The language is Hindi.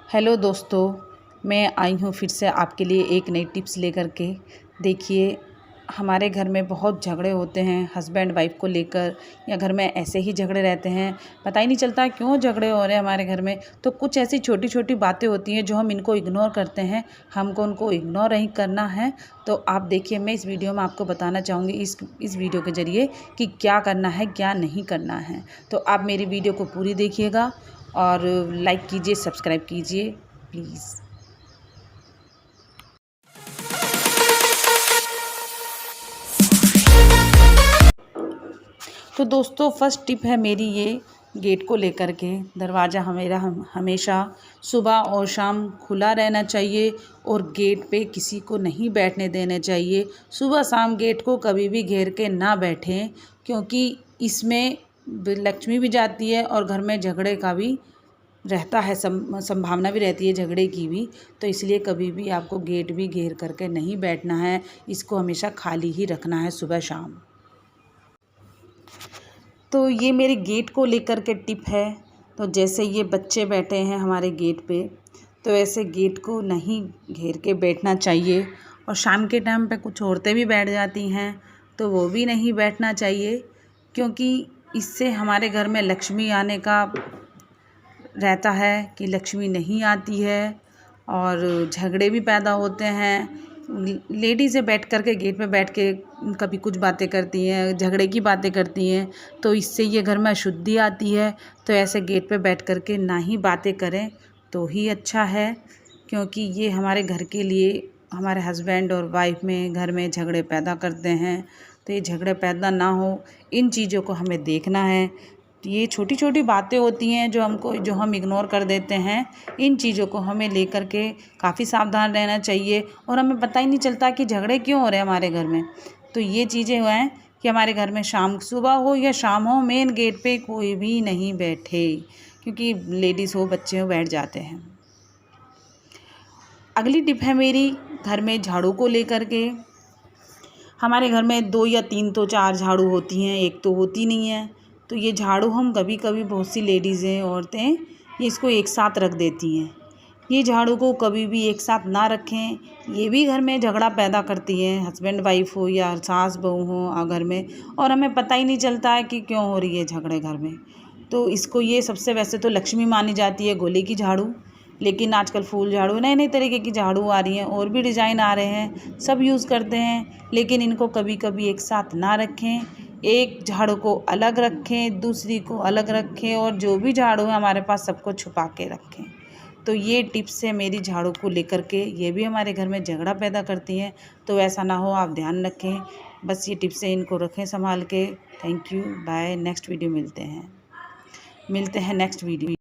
हेलो दोस्तों, मैं आई हूँ फिर से आपके लिए एक नई टिप्स लेकर के। देखिए, हमारे घर में बहुत झगड़े होते हैं हस्बैंड वाइफ को लेकर, या घर में ऐसे ही झगड़े रहते हैं। पता ही नहीं चलता क्यों झगड़े हो रहे हैं हमारे घर में। तो कुछ ऐसी छोटी छोटी बातें होती हैं जो हम इनको इग्नोर करते हैं, हमको उनको इग्नोर नहीं करना है। तो आप देखिए, मैं इस वीडियो में आपको बताना चाहूँगी इस वीडियो के ज़रिए कि क्या करना है, क्या नहीं करना है। तो आप मेरी वीडियो को पूरी देखिएगा और लाइक कीजिए, सब्सक्राइब कीजिए प्लीज़। तो दोस्तों, फर्स्ट टिप है मेरी ये गेट को लेकर के। दरवाज़ा हमेशा सुबह और शाम खुला रहना चाहिए और गेट पे किसी को नहीं बैठने देना चाहिए। सुबह शाम गेट को कभी भी घेर के ना बैठें, क्योंकि इसमें लक्ष्मी भी जाती है और घर में झगड़े का भी रहता है, संभावना भी रहती है झगड़े की भी। तो इसलिए कभी भी आपको गेट भी घेर करके नहीं बैठना है, इसको हमेशा खाली ही रखना है सुबह शाम। तो ये मेरे गेट को लेकर के टिप है। तो जैसे ये बच्चे बैठे हैं हमारे गेट पे, तो ऐसे गेट को नहीं घेर के बैठना चाहिए। और शाम के टाइम पे कुछ औरतें भी बैठ जाती हैं, तो वो भी नहीं बैठना चाहिए, क्योंकि इससे हमारे घर में लक्ष्मी आने का रहता है कि लक्ष्मी नहीं आती है और झगड़े भी पैदा होते हैं। लेडीज़ें बैठ कर के गेट पे बैठ के कभी कुछ बातें करती हैं, झगड़े की बातें करती हैं, तो इससे ये घर में अशुद्धि आती है। तो ऐसे गेट पे बैठ कर के ना ही बातें करें तो ही अच्छा है, क्योंकि ये हमारे घर के लिए, हमारे हस्बैंड और वाइफ में घर में झगड़े पैदा करते हैं। तो ये झगड़े पैदा ना हो, इन चीज़ों को हमें देखना है। ये छोटी छोटी बातें होती हैं जो हम इग्नोर कर देते हैं। इन चीज़ों को हमें लेकर के काफ़ी सावधान रहना चाहिए, और हमें पता ही नहीं चलता कि झगड़े क्यों हो रहे हैं हमारे घर में। तो ये चीज़ें हैं कि हमारे घर में सुबह हो या शाम हो, मेन गेट पे कोई भी नहीं बैठे, क्योंकि लेडीज़ हो बच्चे हो बैठ जाते हैं। अगली टिप है मेरी घर में झाड़ू को लेकर के। हमारे घर में 2 या 3 तो 4 झाड़ू होती हैं, एक तो होती नहीं है। तो ये झाड़ू हम कभी कभी, बहुत सी लेडीज़ें, औरतें ये इसको एक साथ रख देती हैं। ये झाड़ू को कभी भी एक साथ ना रखें, ये भी घर में झगड़ा पैदा करती है, हस्बैंड वाइफ हो या सास बहू हो घर में, और हमें पता ही नहीं चलता है कि क्यों हो रही है झगड़े घर में। तो इसको, ये सबसे वैसे तो लक्ष्मी मानी जाती है गोले की झाड़ू, लेकिन आजकल फूल झाड़ू, नए नए तरीके की झाड़ू आ रही हैं और भी डिज़ाइन आ रहे हैं, सब यूज़ करते हैं। लेकिन इनको कभी कभी एक साथ ना रखें, एक झाड़ू को अलग रखें, दूसरी को अलग रखें, और जो भी झाड़ू है हमारे पास सबको छुपा के रखें। तो ये टिप्स है मेरी झाड़ू को लेकर के, ये भी हमारे घर में झगड़ा पैदा करती हैं। तो ऐसा ना हो, आप ध्यान रखें। बस ये टिप्स है, इनको रखें संभाल के। Thank you, bye. Next video मिलते हैं नेक्स्ट वीडियो।